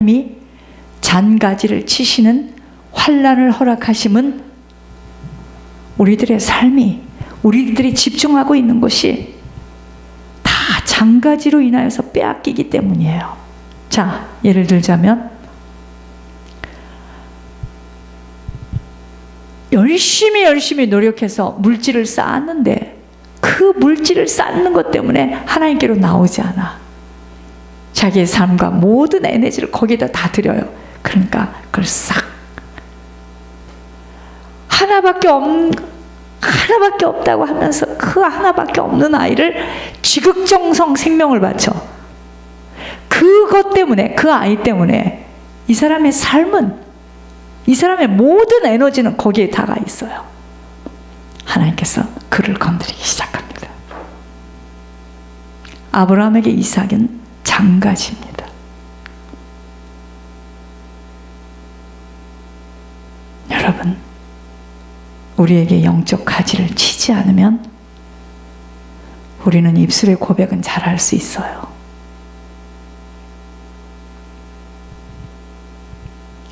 하나님이 잔가지를 치시는 환난을 허락하심은 우리들의 삶이, 우리들이 집중하고 있는 것이 다 잔가지로 인하여서 빼앗기기 때문이에요. 자, 예를 들자면 열심히 노력해서 물질을 쌓았는데 그 물질을 쌓는 것 때문에 하나님께로 나오지 않아. 자기의 삶과 모든 에너지를 거기다 다 들여요. 그러니까 그걸 싹 하나밖에 없다고 하면서 그 하나밖에 없는 아이를 지극정성 생명을 바쳐. 그것 때문에, 그 아이 때문에 이 사람의 삶은, 이 사람의 모든 에너지는 거기에 다가 있어요. 하나님께서 그를 건드리기 시작합니다. 아브라함에게 이삭은 잔가지입니다. 여러분, 우리에게 영적 가지를 치지 않으면 우리는 입술의 고백은 잘할 수 있어요.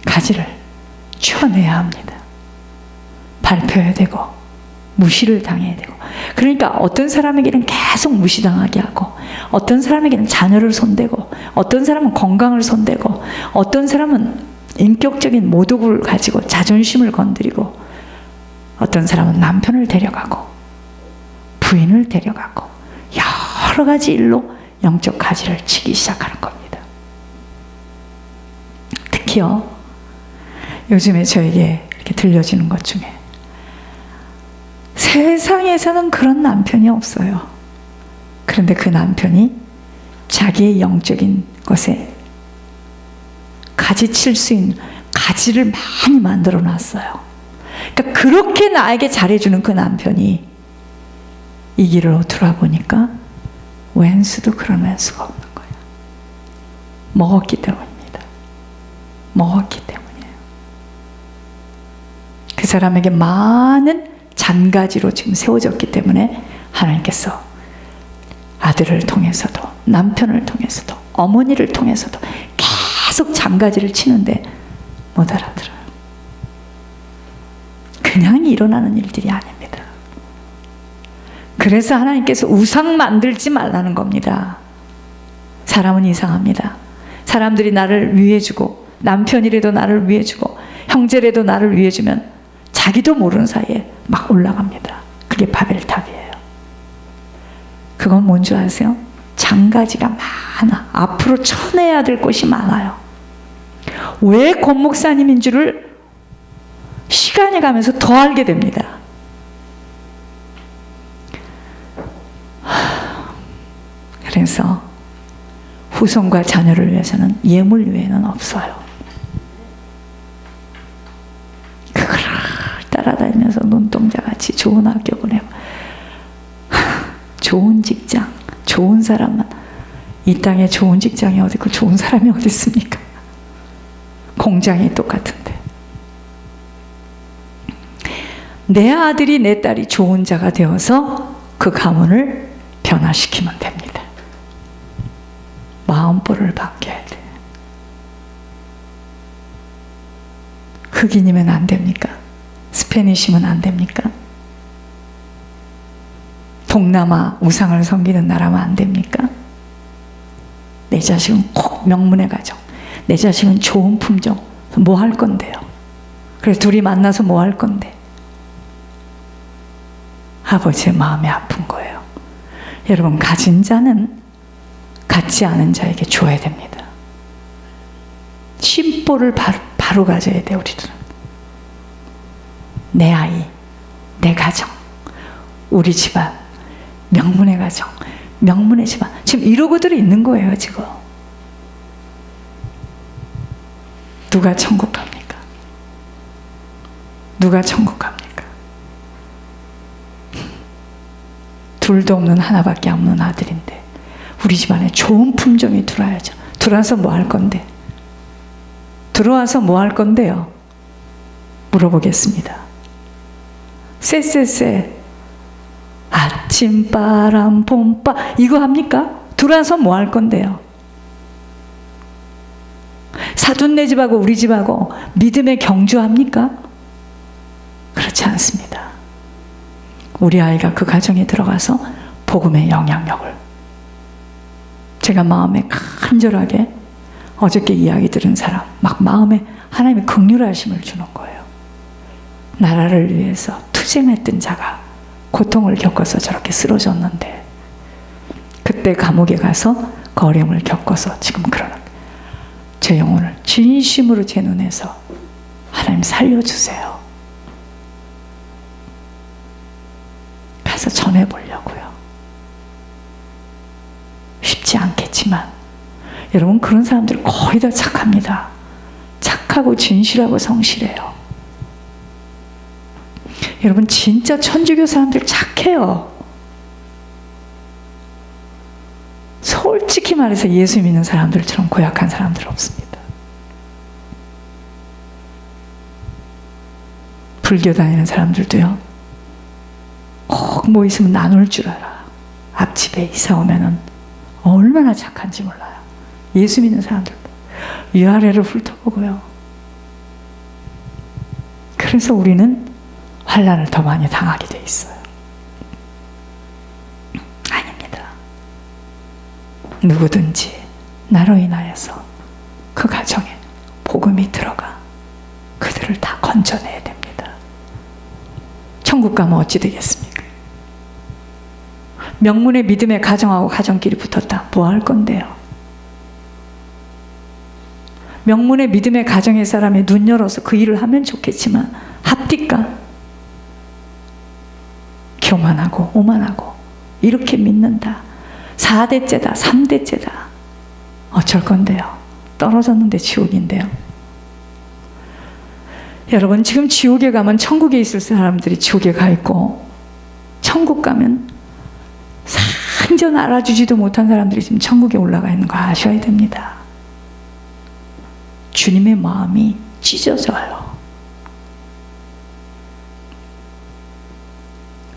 가지를 쳐내야 합니다. 발표해야 되고 무시를 당해야 되고. 그러니까 어떤 사람에게는 계속 무시당하게 하고, 어떤 사람에게는 자녀를 손대고, 어떤 사람은 건강을 손대고, 어떤 사람은 인격적인 모독을 가지고 자존심을 건드리고, 어떤 사람은 남편을 데려가고 부인을 데려가고 여러 가지 일로 영적 가지를 치기 시작하는 겁니다. 특히요, 요즘에 저에게 이렇게 들려지는 것 중에 세상에서는 그런 남편이 없어요. 그런데 그 남편이 자기의 영적인 것에 가지칠 수 있는 가지를 많이 만들어 놨어요. 그러니까 그렇게 나에게 잘해주는 그 남편이 이 길을 돌아보니까 왼수도 그런 왼수가 없는 거예요. 먹었기 때문입니다. 먹었기 때문이에요. 그 사람에게 많은 잔가지로 지금 세워졌기 때문에 하나님께서 아들을 통해서도 남편을 통해서도 어머니를 통해서도 계속 잔가지를 치는데 못 알아들어요. 그냥 일어나는 일들이 아닙니다. 그래서 하나님께서 우상 만들지 말라는 겁니다. 사람은 이상합니다. 사람들이 나를 위해주고, 남편이라도 나를 위해주고, 형제라도 나를 위해주면 자기도 모르는 사이에 막 올라갑니다. 그게 바벨탑이에요. 그건 뭔지 아세요? 잔가지가 많아. 앞으로 쳐내야 될 것이 많아요. 왜 권 목사님인 줄을 시간이 가면서 더 알게 됩니다. 그래서 후손과 자녀를 위해서는 예물 외에는 없어요. 그걸 따라다니면서 눈동자같이 좋은 학교 보내고 좋은 직장, 좋은 사람만. 이 땅에 좋은 직장이 어디 있고 좋은 사람이 어디 있습니까? 공장이 똑같은데. 내 아들이 내 딸이 좋은 자가 되어서 그 가문을 변화시키면 됩니다. 마음보를 바뀌어야 돼. 흑인이면 안 됩니까? 스페니시면 안 됩니까? 동남아 우상을 섬기는 나라면 안 됩니까? 내 자식은 꼭 명문의 가정, 내 자식은 좋은 품종, 뭐 할 건데요? 그래서 둘이 만나서 뭐 할 건데? 아버지의 마음이 아픈 거예요. 여러분, 가진 자는 갖지 않은 자에게 줘야 됩니다. 심보를 바로 가져야 돼요. 우리들은 내 아이, 내 가정, 우리 집안, 명문의 가정, 명문의 집안, 지금 이러고들 있는 거예요. 지금 누가 천국 갑니까? 누가 천국 갑니까? 둘도 없는 하나밖에 없는 아들인데 우리 집안에 좋은 품종이 들어와야죠. 들어와서 뭐 할 건데? 들어와서 뭐 할 건데요? 물어보겠습니다. 쎄쎄쎄 아침바람 봄바 이거 합니까? 들어와서 뭐 할 건데요? 사돈네 집하고 우리 집하고 믿음에 경주합니까? 그렇지 않습니다. 우리 아이가 그 가정에 들어가서 복음의 영향력을, 제가 마음에 간절하게 어저께 이야기 들은 사람, 막 마음에 하나님의 긍휼하심을 주는 거예요. 나라를 위해서 투쟁했던 자가 고통을 겪어서 저렇게 쓰러졌는데, 그때 감옥에 가서 그 어려움을 겪어서 지금 그러는, 제 영혼을 진심으로 제 눈에서 하나님 살려주세요. 가서 전해보려고요. 쉽지 않겠지만 여러분, 그런 사람들 거의 다 착합니다. 착하고 진실하고 성실해요. 여러분, 진짜 천주교 사람들 착해요. 솔직히 말해서 예수 믿는 사람들처럼 고약한 사람들 없습니다. 불교 다니는 사람들도요, 꼭 뭐 있으면 나눌 줄 알아. 앞집에 이사 오면은 얼마나 착한지 몰라요. 예수 믿는 사람들도 위아래를 훑어보고요. 그래서 우리는 환난을 더 많이 당하게 돼 있어요. 아닙니다. 누구든지 나로 인하여서 그 가정에 복음이 들어가 그들을 다 건져내야 됩니다. 천국 가면 어찌 되겠습니까? 명문의 믿음의 가정하고 가정끼리 붙었다. 뭐 할 건데요? 명문의 믿음의 가정의 사람이 눈 열어서 그 일을 하면 좋겠지만 합디까? 교만하고 오만하고 이렇게 믿는다. 4대째다 3대째다. 어쩔 건데요? 떨어졌는데 지옥인데요. 여러분, 지금 지옥에 가면 천국에 있을 사람들이 지옥에 가 있고, 천국 가면 상전 알아주지도 못한 사람들이 지금 천국에 올라가 있는 거 아셔야 됩니다. 주님의 마음이 찢어져요.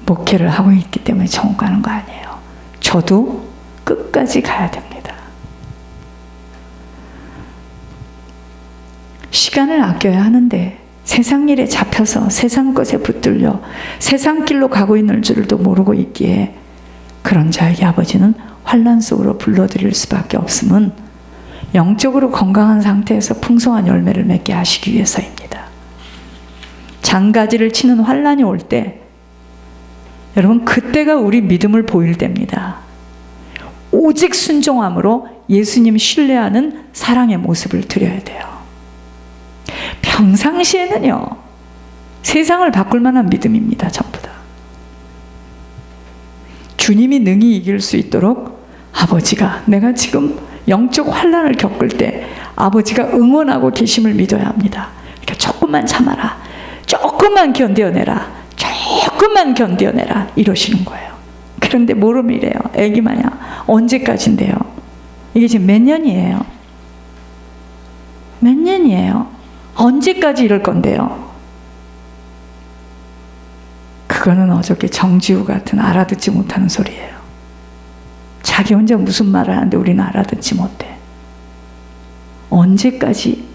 목회를 하고 있기 때문에 천국 가는 거 아니에요. 저도 끝까지 가야 됩니다. 시간을 아껴야 하는데 세상 일에 잡혀서 세상 것에 붙들려 세상 길로 가고 있는 줄도 모르고 있기에 그런 자에게 아버지는 환난 속으로 불러들일 수밖에 없음은 영적으로 건강한 상태에서 풍성한 열매를 맺게 하시기 위해서입니다. 장가지를 치는 환난이 올 때, 여러분, 그때가 우리 믿음을 보일 때입니다. 오직 순종함으로 예수님 신뢰하는 사랑의 모습을 드려야 돼요. 평상시에는요, 세상을 바꿀 만한 믿음입니다. 전부 다. 주님이 능히 이길 수 있도록 아버지가, 내가 지금 영적 환난을 겪을 때 아버지가 응원하고 계심을 믿어야 합니다. 그러니까 조금만 참아라, 조금만 견뎌내라, 조금만 견뎌내라 이러시는 거예요. 그런데 모름이래요. 애기 마냥. 언제까지인데요? 이게 지금 몇 년이에요? 몇 년이에요? 언제까지 이럴 건데요? 그거는 어저께 정지우 같은 알아듣지 못하는 소리예요. 자기 혼자 무슨 말을 하는데 우리는 알아듣지 못해. 언제까지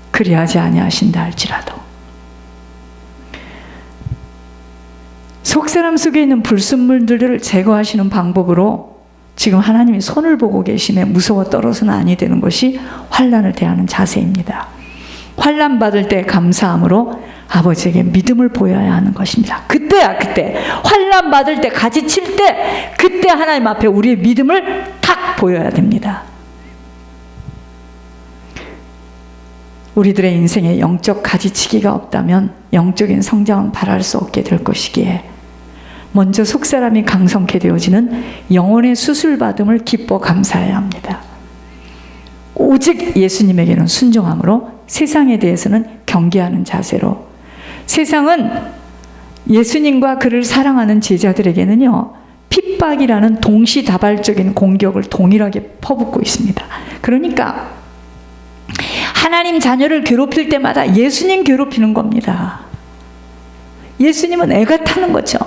그리하지 아니하신다 할지라도. 속사람 속에 있는 불순물들을 제거하시는 방법으로 지금 하나님이 손을 보고 계심에 무서워 떨어서는 아니 되는 것이 환난을 대하는 자세입니다. 환난 받을 때 감사함으로 아버지에게 믿음을 보여야 하는 것입니다. 그때야, 그때. 환난 받을 때, 가지칠 때, 그때 하나님 앞에 우리의 믿음을 탁 보여야 됩니다. 우리들의 인생에 영적 가지치기가 없다면 영적인 성장은 바랄 수 없게 될 것이기에 먼저 속사람이 강성케 되어지는 영혼의 수술받음을 기뻐 감사해야 합니다. 오직 예수님에게는 순종함으로 세상에 대해서는 경계하는 자세로, 세상은 예수님과 그를 사랑하는 제자들에게는요, 핍박이라는 동시다발적인 공격을 동일하게 퍼붓고 있습니다. 그러니까 하나님 자녀를 괴롭힐 때마다 예수님 괴롭히는 겁니다. 예수님은 애가 타는 거죠.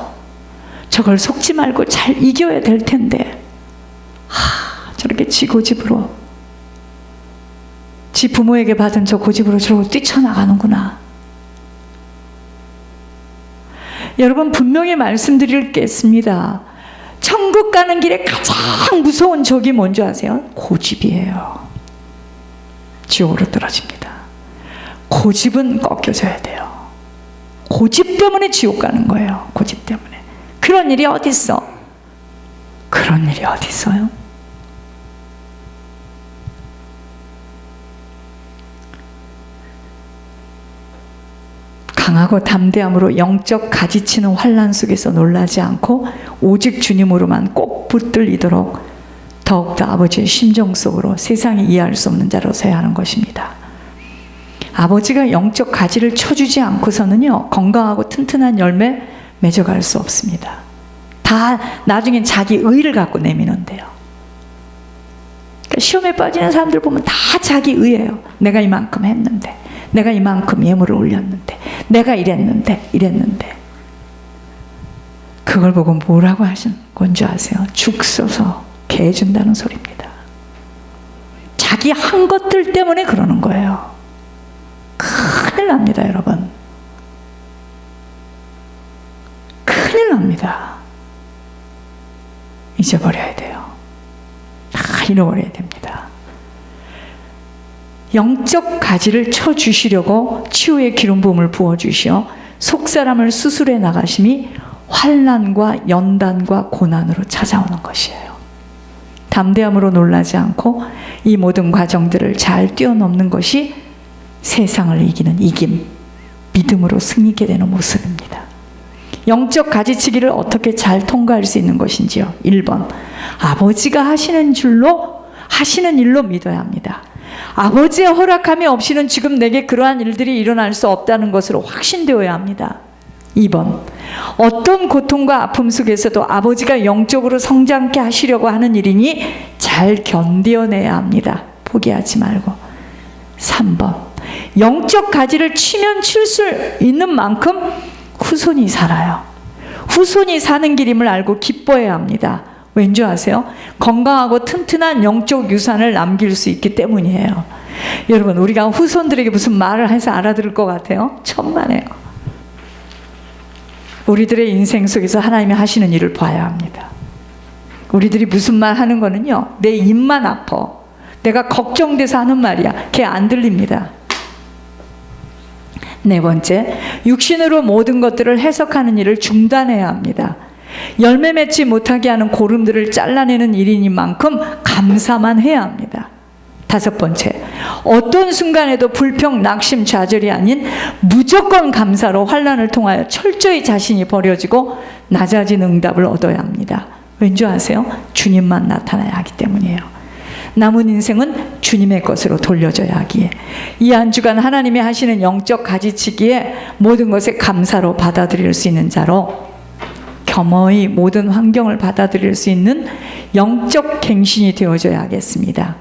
저걸 속지 말고 잘 이겨야 될 텐데, 저렇게 지고집으로 지 부모에게 받은 저 고집으로 저러고 뛰쳐나가는구나. 여러분, 분명히 말씀드리겠습니다. 천국 가는 길에 가장 무서운 적이 뭔지 아세요? 고집이에요. 지옥으로 떨어집니다. 고집은 꺾여져야 돼요. 고집 때문에 지옥 가는 거예요. 고집 때문에. 그런 일이 어디 있어? 그런 일이 어디 있어요? 강하고 담대함으로 영적 가지치는 환난 속에서 놀라지 않고 오직 주님으로만 꼭 붙들리도록 더욱더 아버지의 심정 속으로 세상이 이해할 수 없는 자로 서야 하는 것입니다. 아버지가 영적 가지를 쳐주지 않고서는요, 건강하고 튼튼한 열매 맺어갈 수 없습니다. 다 나중엔 자기 의를 갖고 내미는데요. 그러니까 시험에 빠지는 사람들 보면 다 자기 의예요. 내가 이만큼 했는데, 내가 이만큼 예물을 올렸는데, 내가 이랬는데. 그걸 보고 뭐라고 하신 건지 아세요? 죽 써서 개 준다는 소리입니다. 자기 한 것들 때문에 그러는 거예요. 큰일 납니다, 여러분. 큰일 납니다. 잊어버려야 돼요. 다 잃어버려야 됩니다. 영적 가지를 쳐주시려고 치유의 기름 부음을 부어주시어 속사람을 수술해 나가심이 환난과 연단과 고난으로 찾아오는 것이에요. 담대함으로 놀라지 않고 이 모든 과정들을 잘 뛰어넘는 것이 세상을 이기는 이김, 믿음으로 승리하게 되는 모습입니다. 영적 가지치기를 어떻게 잘 통과할 수 있는 것인지요. 1번, 아버지가 하시는 일로 믿어야 합니다. 아버지의 허락함이 없이는 지금 내게 그러한 일들이 일어날 수 없다는 것으로 확신되어야 합니다. 2번, 어떤 고통과 아픔 속에서도 아버지가 영적으로 성장케 하시려고 하는 일이니 잘 견뎌내야 합니다. 포기하지 말고. 3번, 영적 가지를 치면 칠 수 있는 만큼 후손이 살아요. 후손이 사는 길임을 알고 기뻐해야 합니다. 왠지 아세요? 건강하고 튼튼한 영적 유산을 남길 수 있기 때문이에요. 여러분, 우리가 후손들에게 무슨 말을 해서 알아들을 것 같아요? 천만에요. 우리들의 인생 속에서 하나님이 하시는 일을 봐야 합니다. 우리들이 무슨 말 하는 거는요, 내 입만 아파. 내가 걱정돼서 하는 말이야. 걔 안 들립니다. 4번째, 육신으로 모든 것들을 해석하는 일을 중단해야 합니다. 열매 맺지 못하게 하는 고름들을 잘라내는 일인 만큼 감사만 해야 합니다. 5번째, 어떤 순간에도 불평, 낙심, 좌절이 아닌 무조건 감사로 환난을 통하여 철저히 자신이 버려지고 낮아진 응답을 얻어야 합니다. 왠지 아세요? 주님만 나타나야 하기 때문이에요. 남은 인생은 주님의 것으로 돌려져야 하기에, 이 한 주간 하나님이 하시는 영적 가지치기에 모든 것에 감사로 받아들일 수 있는 자로 겸허히 모든 환경을 받아들일 수 있는 영적 갱신이 되어져야 하겠습니다.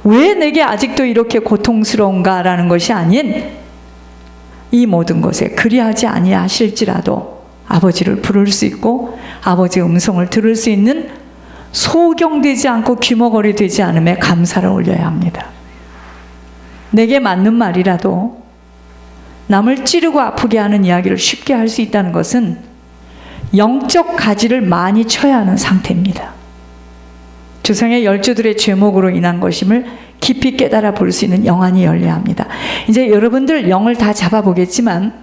왜 내게 아직도 이렇게 고통스러운가라는 것이 아닌, 이 모든 것에 그리하지 아니하실지라도 아버지를 부를 수 있고 아버지의 음성을 들을 수 있는 소경되지 않고 귀머거리 되지 않음에 감사를 올려야 합니다. 내게 맞는 말이라도 남을 찌르고 아프게 하는 이야기를 쉽게 할 수 있다는 것은 영적 가지를 많이 쳐야 하는 상태입니다. 조상의 열조들의 죄목으로 인한 것임을 깊이 깨달아 볼 수 있는 영안이 열려야 합니다. 이제 여러분들 영을 다 잡아보겠지만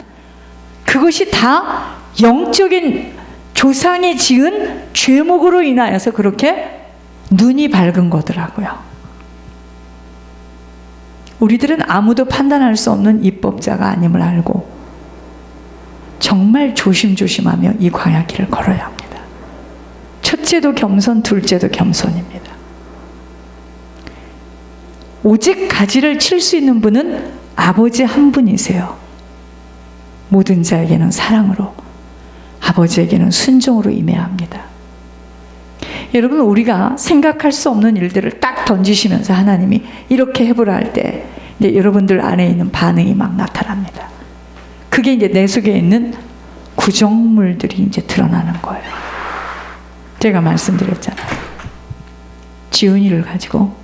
그것이 다 영적인 조상이 지은 죄목으로 인하여서 그렇게 눈이 밝은 거더라고요. 우리들은 아무도 판단할 수 없는 입법자가 아님을 알고 정말 조심조심하며 이 광야길을 걸어야 합니다. 첫째도 겸손, 둘째도 겸손입니다. 오직 가지를 칠 수 있는 분은 아버지 한 분이세요. 모든 자에게는 사랑으로, 아버지에게는 순종으로 임해야 합니다. 여러분, 우리가 생각할 수 없는 일들을 딱 던지시면서 하나님이 이렇게 해보라 할 때 이제 여러분들 안에 있는 반응이 막 나타납니다. 그게 이제 내 속에 있는 구정물들이 이제 드러나는 거예요. 제가 말씀드렸잖아요. 지은이를 가지고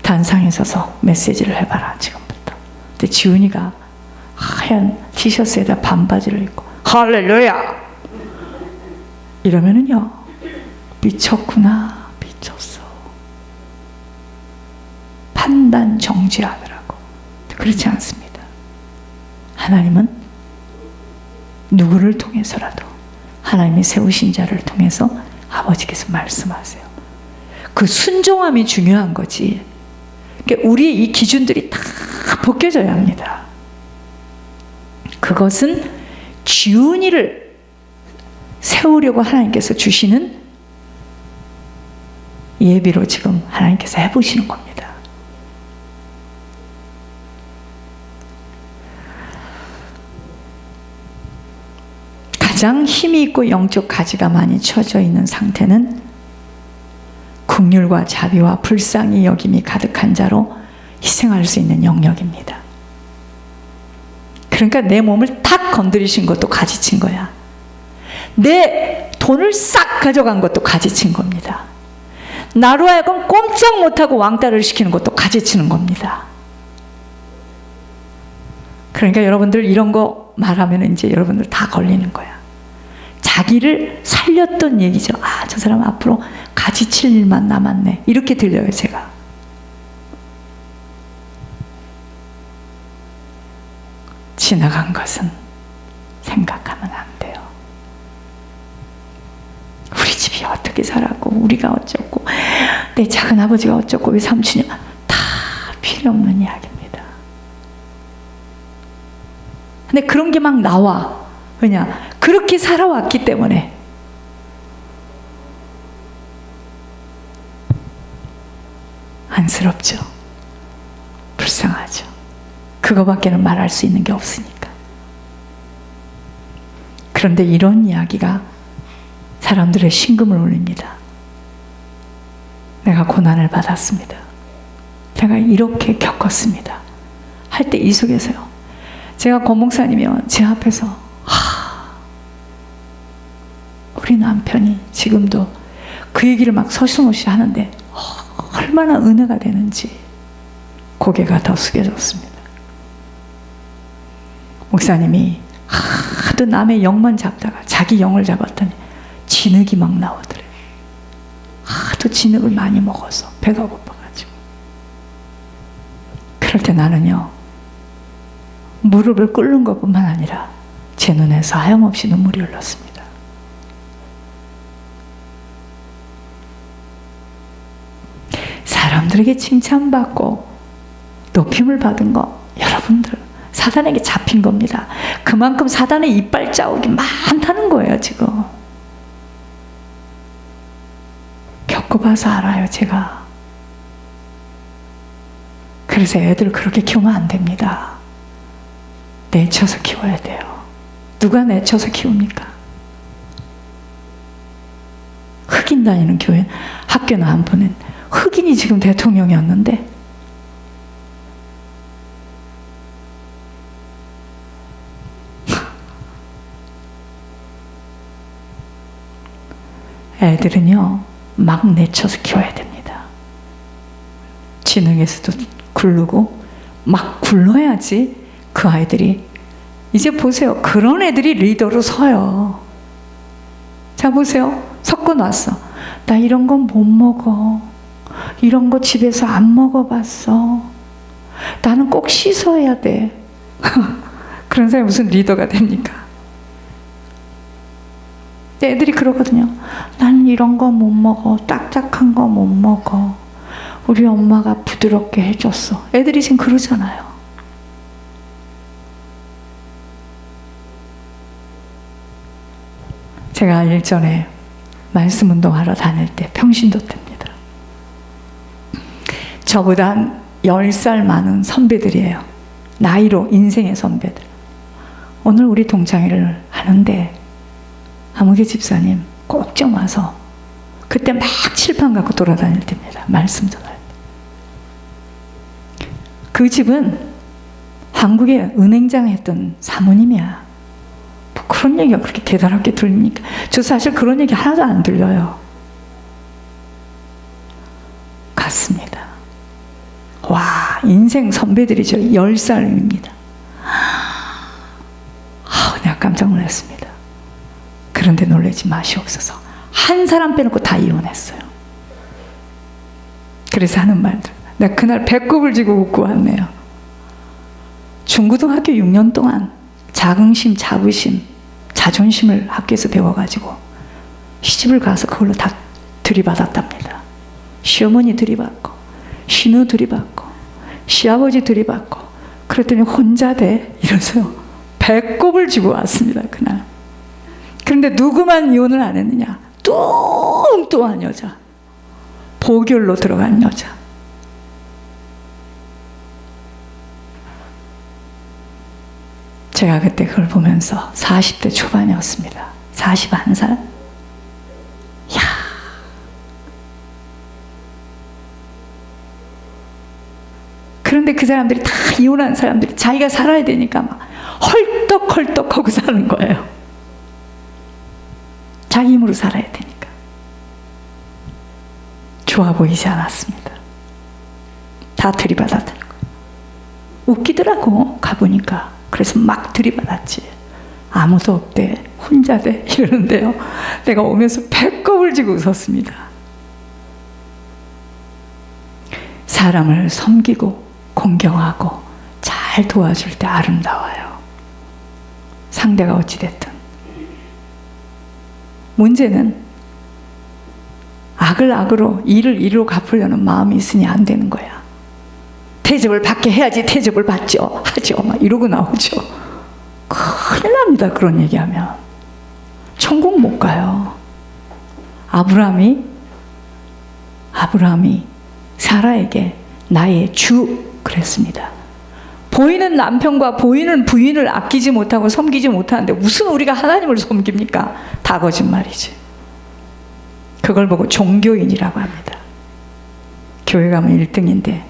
단상에 서서 메시지를 해봐라 지금부터. 근데 지훈이가 하얀 티셔츠에다 반바지를 입고 할렐루야 이러면은요, 미쳤구나, 미쳤어. 판단 정지하더라고. 그렇지 않습니다. 하나님은 누구를 통해서라도 하나님이 세우신 자를 통해서 아버지께서 말씀하세요. 그 순종함이 중요한 거지. 그러니까 우리의 이 기준들이 다 벗겨져야 합니다. 그것은 지훈이를 세우려고 하나님께서 주시는 예비로 지금 하나님께서 해보시는 겁니다. 가장 힘이 있고 영적 가지가 많이 쳐져 있는 상태는 긍휼과 자비와 불쌍히 여김이 가득한 자로 희생할 수 있는 영역입니다. 그러니까 내 몸을 탁 건드리신 것도 가지친 거야. 내 돈을 싹 가져간 것도 가지친 겁니다. 나로 하여금 꼼짝 못하고 왕따를 시키는 것도 가지치는 겁니다. 그러니까 여러분들 이런 거 말하면 이제 여러분들 다 걸리는 거야. 자기를 살렸던 얘기죠. 아, 저 사람 앞으로 가지칠 일만 남았네. 이렇게 들려요, 제가. 지나간 것은 생각하면 안 돼요. 우리 집이 어떻게 살았고, 우리가 어쩌고, 내 작은 아버지가 어쩌고, 왜 삼촌이, 다 필요 없는 이야기입니다. 근데 그런 게 막 나와. 왜냐? 그렇게 살아왔기 때문에. 안쓰럽죠? 불쌍하죠? 그거밖에는 말할 수 있는 게 없으니까. 그런데 이런 이야기가 사람들의 심금을 울립니다. 내가 고난을 받았습니다. 제가 이렇게 겪었습니다. 할 때 이 속에서요. 제가 권목사님이면 제 앞에서 우리 남편이 지금도 그 얘기를 막 서슴없이 하는데 얼마나 은혜가 되는지 고개가 더 숙여졌습니다. 목사님이 하도 남의 영만 잡다가 자기 영을 잡았더니 진흙이 막 나오더래. 하도 진흙을 많이 먹어서 배가 고파가지고. 그럴 때 나는요, 무릎을 꿇는 것뿐만 아니라 제 눈에서 하염없이 눈물이 흘렀습니다. 사람들에게 칭찬받고 높임을 받은 거, 여러분들 사단에게 잡힌 겁니다. 그만큼 사단의 이빨 자국이 많다는 거예요, 지금. 겪어봐서 알아요, 제가. 그래서 애들 그렇게 키우면 안 됩니다. 내쳐서 키워야 돼요. 누가 내쳐서 키웁니까? 흑인 다니는 교회, 학교는 안 보낸 흑인이 지금 대통령이었는데, 애들은요, 막 내쳐서 키워야 됩니다. 지능에서도 굴르고 막 굴러야지 그 아이들이, 이제 보세요. 그런 애들이 리더로 서요. 자, 보세요. 섞어놨어. 나 이런 건 못 먹어. 이런 거 집에서 안 먹어봤어. 나는 꼭 씻어야 돼. 그런 사람이 무슨 리더가 됩니까? 애들이 그러거든요. 나는 이런 거 못 먹어. 딱딱한 거 못 먹어. 우리 엄마가 부드럽게 해줬어. 애들이 지금 그러잖아요. 제가 일전에 말씀 운동하러 다닐 때 평신도 때입니다. 저보다 한 10살 많은 선배들이에요. 나이로 인생의 선배들. 오늘 우리 동창회를 하는데 아무개 집사님 꼭 좀 와서, 그때 막 칠판 갖고 돌아다닐 때입니다. 말씀 전할 때. 그 집은 한국에 은행장 했던 사모님이야. 뭐 그런 얘기가 그렇게 대단하게 들립니까? 저 사실 그런 얘기 하나도 안 들려요. 갔습니다. 인생 선배들이죠. 10살입니다. 내가 깜짝 놀랐습니다. 그런데 놀라지 마시옵소서. 한 사람 빼놓고 다 이혼했어요. 그래서 하는 말들. 내가 그날 배꼽을 쥐고 웃고 왔네요. 중고등학교 6년 동안 자긍심, 자부심, 자존심을 학교에서 배워가지고 시집을 가서 그걸로 다 들이받았답니다. 시어머니 들이받고, 신우 들이받고, 시아버지 들이받고, 그랬더니 혼자 돼. 이러면서 배꼽을 쥐고 왔습니다, 그날. 그런데 누구만 이혼을 안 했느냐? 뚱뚱한 여자. 보결로 들어간 여자. 제가 그때 그걸 보면서 40대 초반이었습니다. 41살. 야. 그런데 그 사람들이 다 이혼한 사람들이 자기가 살아야 되니까 막 헐떡헐떡하고 사는 거예요. 자기 힘으로 살아야 되니까. 좋아 보이지 않았습니다. 다 들이받았다는 거예요. 웃기더라고, 가보니까. 그래서 막 들이받았지. 아무도 없대, 혼자 돼, 이러는데요. 내가 오면서 배꼽을 쥐고 웃었습니다. 사람을 섬기고 공경하고 잘 도와줄 때 아름다워요. 상대가 어찌됐든. 문제는 악을 악으로 일을 일로 갚으려는 마음이 있으니 안 되는 거야. 대접을 받게 해야지 대접을 받죠. 하죠. 막 이러고 나오죠. 큰일 납니다. 그런 얘기하면. 천국 못 가요. 아브라함이 사라에게 나의 주 그랬습니다. 보이는 남편과 보이는 부인을 아끼지 못하고 섬기지 못하는데 무슨 우리가 하나님을 섬깁니까? 다 거짓말이지. 그걸 보고 종교인이라고 합니다. 교회 가면 1등인데